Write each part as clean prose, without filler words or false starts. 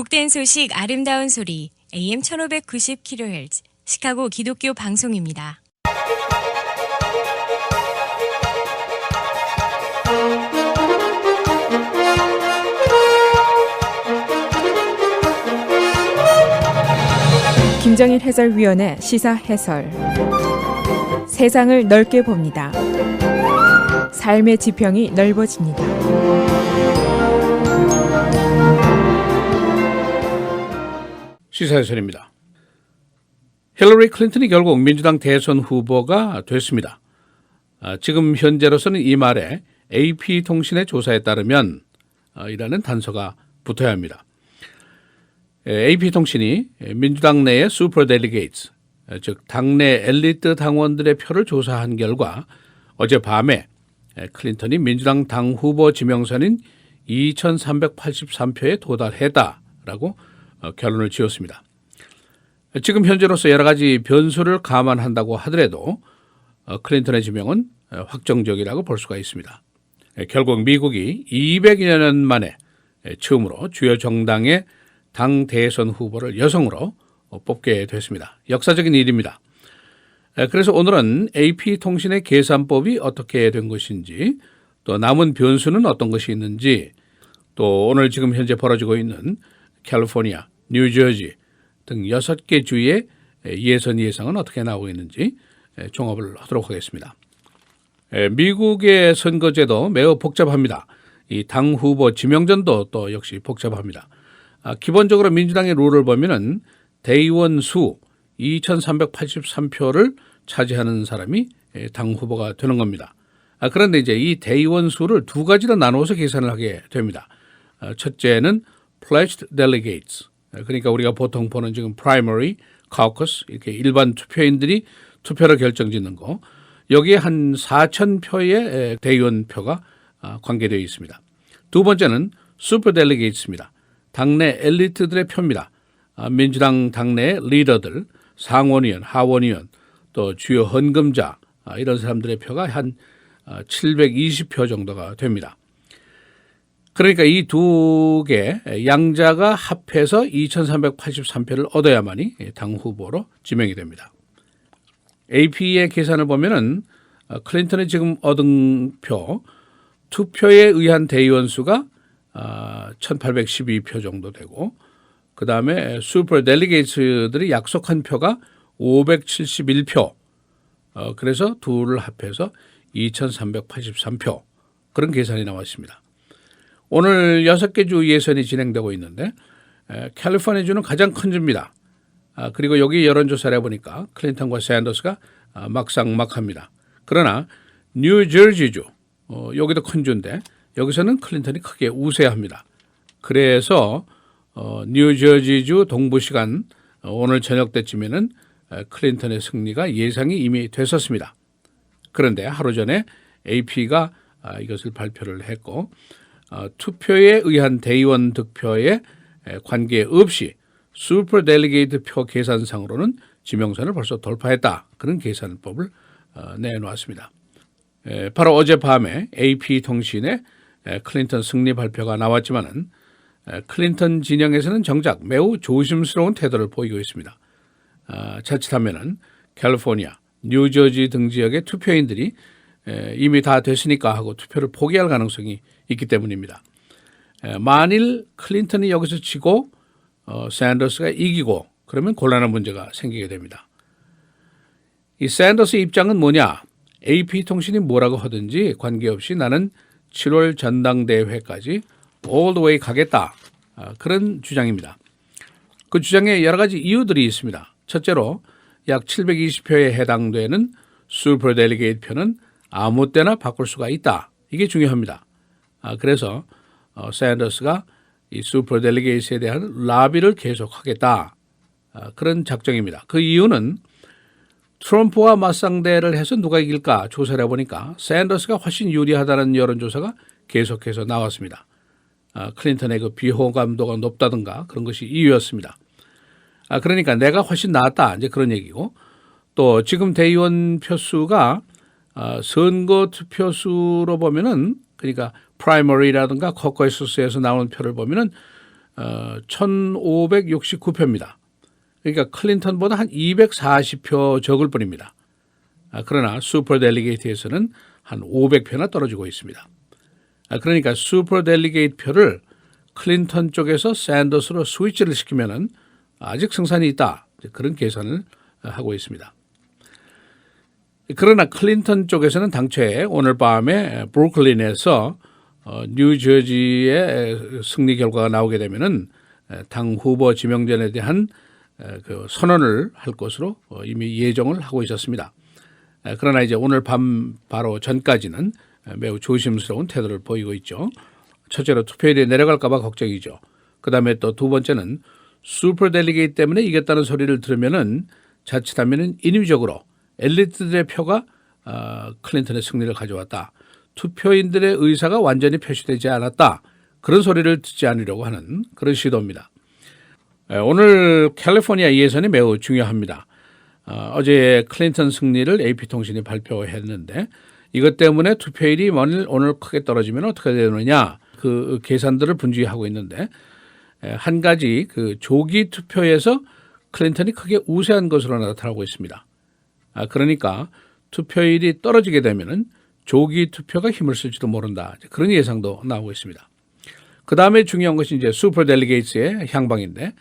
복된 소식 아름다운 소리 AM 1590kHz 시카고 기독교 방송입니다. 김정일 해설위원의 시사 해설. 세상을 넓게 봅니다. 삶의 지평이 넓어집니다. 시사 해설입니다. 힐러리 클린턴이 결국 민주당 대선 후보가 됐습니다. 지금 현재로서는 이 말에 AP통신의 조사에 따르면 이라는 단서가 붙어야 합니다. AP통신이 민주당 내의 슈퍼 델리게이츠, 즉 당내 엘리트 당원들의 표를 조사한 결과 어젯밤에 클린턴이 민주당 당 후보 지명선인 2383표에 도달했다라고 결론을 지었습니다. 지금 현재로서 여러 가지 변수를 감안한다고 하더라도 클린턴의 지명은 확정적이라고 볼 수가 있습니다. 결국 미국이 200여 년 만에 처음으로 주요 정당의 당 대선 후보를 여성으로 뽑게 됐습니다. 역사적인 일입니다. 그래서 오늘은 AP통신의 계산법이 어떻게 된 것인지, 또 남은 변수는 어떤 것이 있는지, 또 오늘 지금 현재 벌어지고 있는 캘리포니아, 뉴저지 등 6개 주의 예선 예상은 어떻게 나오고 있는지 종합을 하도록 하겠습니다. 미국의 선거제도 매우 복잡합니다. 이 당 후보 지명전도 또 역시 복잡합니다. 기본적으로 민주당의 룰을 보면은 대의원 수 2383표를 차지하는 사람이 당 후보가 되는 겁니다. 그런데 이제 이 대의원 수를 두 가지로 나누어서 계산을 하게 됩니다. 첫째는 pledged delegates, 그러니까 우리가 보통 보는 지금 primary, caucus 이렇게 일반 투표인들이 투표로 결정짓는 거, 여기에 한 4,000표의 대의원 표가 관계되어 있습니다. 두 번째는 super delegates입니다. 당내 엘리트들의 표입니다. 민주당 당내 리더들, 상원의원, 하원의원, 또 주요 헌금자 이런 사람들의 표가 한 720표 정도가 됩니다. 그러니까 이 두 개 양자가 합해서 2383표를 얻어야만이 당 후보로 지명이 됩니다. AP의 계산을 보면은 클린턴이 지금 얻은 표, 투표에 의한 대의원 수가 1812표 정도 되고, 그 다음에 슈퍼 델리게이츠들이 약속한 표가 571표, 그래서 둘을 합해서 2383표, 그런 계산이 나와 있습니다. 오늘 6개 주 예선이 진행되고 있는데 캘리포니아 주는 가장 큰 주입니다. 그리고 여기 여론조사를 해보니까 클린턴과 샌더스가 막상막합니다. 그러나 뉴저지주, 여기도 큰 주인데 여기서는 클린턴이 크게 우세합니다. 그래서 뉴저지주 동부 시간 오늘 저녁 때쯤에는 클린턴의 승리가 예상이 이미 됐었습니다. 그런데 하루 전에 AP가 이것을 발표를 했고, 투표에 의한 대의원 득표에 관계없이 슈퍼 델리게이트 표 계산상으로는 지명선을 벌써 돌파했다, 그런 계산법을 내놓았습니다. 바로 어젯밤에 AP통신의 클린턴 승리 발표가 나왔지만은 클린턴 진영에서는 정작 매우 조심스러운 태도를 보이고 있습니다. 자칫하면은 캘리포니아, 뉴저지 등 지역의 투표인들이 이미 다 됐으니까 하고 투표를 포기할 가능성이 있기 때문입니다. 만일 클린턴이 여기서 지고 샌더스가 이기고 그러면 곤란한 문제가 생기게 됩니다. 이 샌더스 입장은 뭐냐? AP통신이 뭐라고 하든지 관계없이 나는 7월 전당대회까지 all the way 가겠다, 그런 주장입니다. 그 주장에 여러 가지 이유들이 있습니다. 첫째로 약 720표에 해당되는 슈퍼 델리게이트 표는 아무 때나 바꿀 수가 있다, 이게 중요합니다. 그래서 샌더스가 이 슈퍼 델리게이트에 대한 라비를 계속하겠다, 그런 작정입니다. 그 이유는 트럼프와 맞상대를 해서 누가 이길까 조사를 해보니까 샌더스가 훨씬 유리하다는 여론조사가 계속해서 나왔습니다. 클린턴의 그 비호감도가 높다든가 그런 것이 이유였습니다. 그러니까 내가 훨씬 낫다, 이제 그런 얘기고, 또 지금 대의원 표수가 선거 투표수로 보면은, 그러니까 프라이머리라든가 커커스에서 나오는 표를 보면은 1569표입니다. 그러니까 클린턴보다 한 240표 적을 뿐입니다. 그러나 슈퍼 델리게이트에서는 한 500표나 떨어지고 있습니다. 그러니까 슈퍼 델리게이트 표를 클린턴 쪽에서 샌더스로 스위치를 시키면은 아직 승산이 있다. 그런 계산을 하고 있습니다. 그러나 클린턴 쪽에서는 당초에 오늘 밤에 브루클린에서 뉴저지의 승리 결과가 나오게 되면은 당 후보 지명전에 대한 그 선언을 할 것으로 이미 예정을 하고 있었습니다. 그러나 이제 오늘 밤 바로 전까지는 매우 조심스러운 태도를 보이고 있죠. 첫째로 투표율이 내려갈까 봐 걱정이죠. 그다음에 또 두 번째는 슈퍼 델리게이트 때문에 이겼다는 소리를 들으면은 자칫하면은 인위적으로 엘리트들의 표가 클린턴의 승리를 가져왔다. 투표인들의 의사가 완전히 표시되지 않았다. 그런 소리를 듣지 않으려고 하는 그런 시도입니다. 오늘 캘리포니아 예선이 매우 중요합니다. 어제 클린턴 승리를 AP통신이 발표했는데 이것 때문에 투표율이 오늘 크게 떨어지면 어떻게 되느냐 그 계산들을 분주히하고 있는데 한 가지 그 조기 투표에서 클린턴이 크게 우세한 것으로 나타나고 있습니다. 그러니까 투표율이 떨어지게 되면은 조기 투표가 힘을 쓸지도 모른다. 그런 예상도 나오고 있습니다. 그 다음에 중요한 것이 이제 슈퍼 델리게이트의 향방인데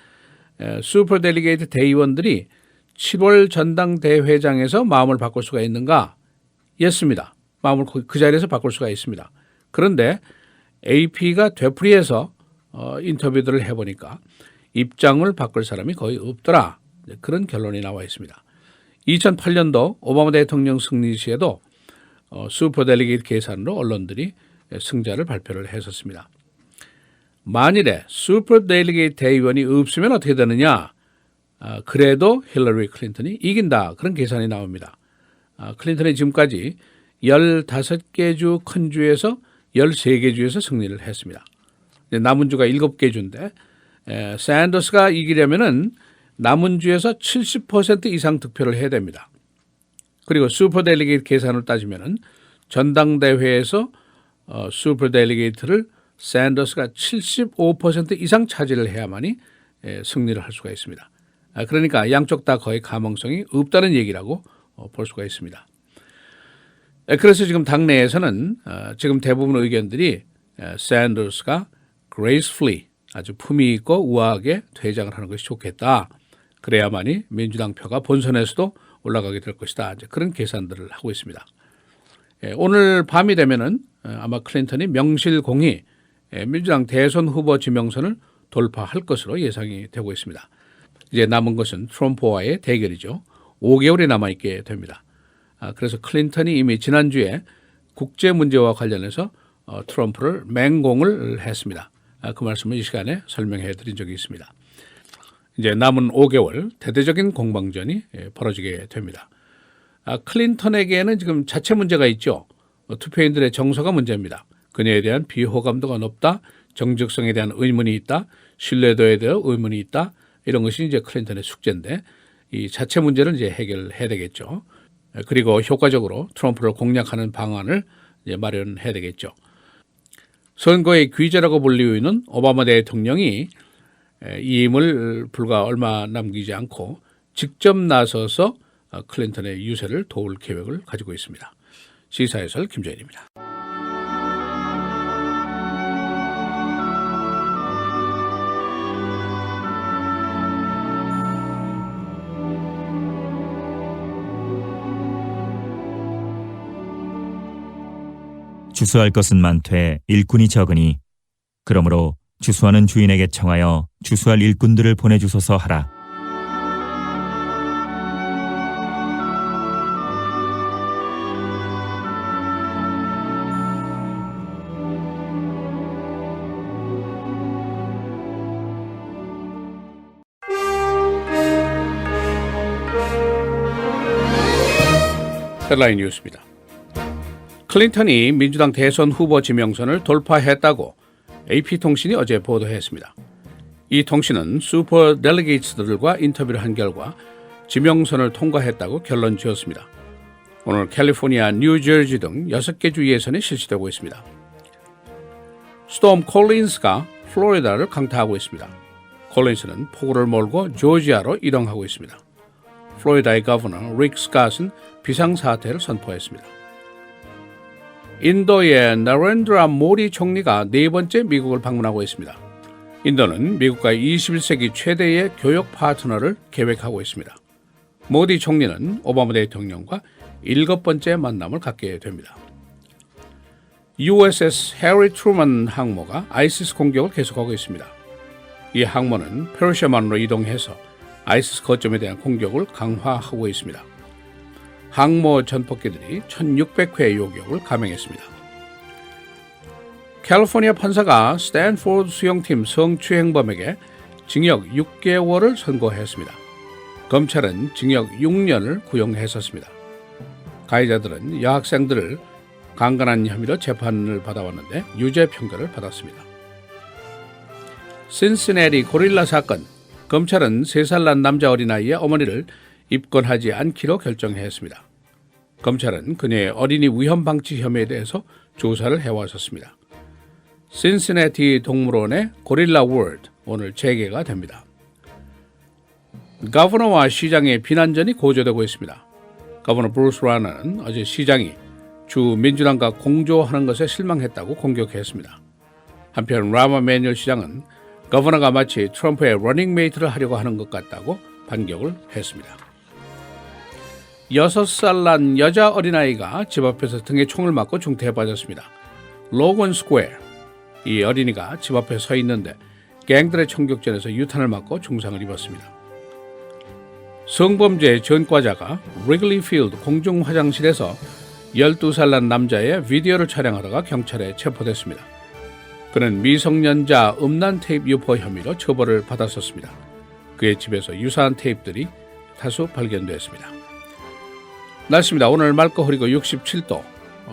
슈퍼 델리게이트 대의원들이 7월 전당대회장에서 마음을 바꿀 수가 있는가? 였습니다. 마음을 그 자리에서 바꿀 수가 있습니다. 그런데 AP가 되풀이해서 인터뷰들을 해보니까 입장을 바꿀 사람이 거의 없더라. 그런 결론이 나와 있습니다. 2008년도 오바마 대통령 승리 시에도 슈퍼 델리게이트 계산으로 언론들이 승자를 발표를 했었습니다. 만일에 슈퍼 델리게이트 대의원이 없으면 어떻게 되느냐? 그래도 힐러리 클린턴이 이긴다. 그런 계산이 나옵니다. 클린턴이 지금까지 15개 주 큰 주에서 13개 주에서 승리를 했습니다. 남은 주가 7개 주인데 샌더스가 이기려면은 남은 주에서 70% 이상 득표를 해야 됩니다. 그리고 슈퍼 델리게이트 계산을 따지면은 전당대회에서 슈퍼 델리게이트를 샌더스가 75% 이상 차지를 해야만이 승리를 할 수가 있습니다. 그러니까 양쪽 다 거의 가망성이 없다는 얘기라고 볼 수가 있습니다. 그래서 지금 당내에서는 지금 대부분 의견들이 샌더스가 gracefully 아주 품위 있고 우아하게 퇴장을 하는 것이 좋겠다. 그래야만이 민주당 표가 본선에서도 올라가게 될 것이다. 이제 그런 계산들을 하고 있습니다. 오늘 밤이 되면은 아마 클린턴이 명실공히 민주당 대선 후보 지명선을 돌파할 것으로 예상이 되고 있습니다. 이제 남은 것은 트럼프와의 대결이죠. 5개월이 남아있게 됩니다. 그래서 클린턴이 이미 지난주에 국제 문제와 관련해서 트럼프를 맹공을 했습니다. 그 말씀을 이 시간에 설명해 드린 적이 있습니다. 이제 남은 5개월 대대적인 공방전이 벌어지게 됩니다. 클린턴에게는 지금 자체 문제가 있죠. 투표인들의 정서가 문제입니다. 그녀에 대한 비호감도가 높다, 정직성에 대한 의문이 있다, 신뢰도에 대한 의문이 있다. 이런 것이 이제 클린턴의 숙제인데 이 자체 문제를 이제 해결해야 되겠죠. 그리고 효과적으로 트럼프를 공략하는 방안을 이제 마련해야 되겠죠. 선거의 귀재라고 불리우는 오바마 대통령이 이임을 불과 얼마 남기지 않고 직접 나서서 클린턴의 유세를 도울 계획을 가지고 있습니다. 시사해설 김재인입니다. 주수할 것은 많되 일꾼이 적으니 그러므로 주수하는 주인에게 청하여 주수할 일꾼들을 보내주소서 하라. 헤드라인 뉴스입니다. 클린턴이 민주당 대선 후보 지명선을 돌파했다고 AP통신이 어제 보도했습니다. 이 통신은 슈퍼 델리게이트들과 인터뷰를 한 결과 지명선을 통과했다고 결론 지었습니다. 오늘 캘리포니아, 뉴저지 등 6개 주 예선이 실시되고 있습니다. 스톰 콜린스가 플로리다를 강타하고 있습니다. 콜린스는 폭우를 몰고 조지아로 이동하고 있습니다. 플로리다의 거버너 릭 스캇은 비상사태를 선포했습니다. 인도의 나렌드라 모디 총리가 네 번째 미국을 방문하고 있습니다. 인도는 미국과 21세기 최대의 교역 파트너를 계획하고 있습니다. 모디 총리는 오바마 대통령과 7번째 만남을 갖게 됩니다. USS 해리 트루먼 항모가 아이시스 공격을 계속하고 있습니다. 이 항모는 페르시아만으로 이동해서 아이시스 거점에 대한 공격을 강화하고 있습니다. 항모 전폭기들이 1600회 요격을 감행했습니다. 캘리포니아 판사가 스탠포드 수영팀 성추행범에게 징역 6개월을 선고했습니다. 검찰은 징역 6년을 구형했었습니다. 가해자들은 여학생들을 강간한 혐의로 재판을 받아왔는데 유죄 판결을 받았습니다. 신시내티 고릴라 사건, 검찰은 3살 난 남자 어린아이의 어머니를 입건하지 않기로 결정했습니다. 검찰은 그녀의 어린이 위험 방치 혐의에 대해서 조사를 해왔었습니다. 신시내티 동물원의 고릴라 월드 오늘 재개가 됩니다. 거버너와 시장의 비난전이 고조되고 있습니다. 거버너 브루스 라너는 어제 시장이 주 민주당과 공조하는 것에 실망했다고 공격했습니다. 한편 라마 매뉴얼 시장은 거버너가 마치 트럼프의 러닝메이트를 하려고 하는 것 같다고 반격을 했습니다. 6살 난 여자 어린아이가 집 앞에서 등에 총을 맞고 중태에 빠졌습니다. 로건 스퀘어, 이 어린이가 집 앞에 서 있는데 갱들의 총격전에서 유탄을 맞고 중상을 입었습니다. 성범죄 전과자가 리글리 필드 공중 화장실에서 12살 난 남자의 비디오를 촬영하다가 경찰에 체포됐습니다. 그는 미성년자 음란 테이프 유포 혐의로 처벌을 받았었습니다. 그의 집에서 유사한 테이프들이 다수 발견되었습니다. 날씨입니다. 오늘 맑고 흐리고 67도,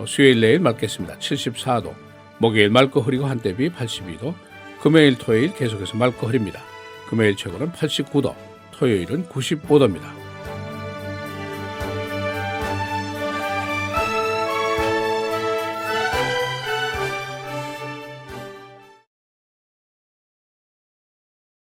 수요일 내일 맑겠습니다. 74도, 목요일 맑고 흐리고 한때 비 82도, 금요일 토요일 계속해서 맑고 흐립니다. 금요일 최고는 89도, 토요일은 95도입니다.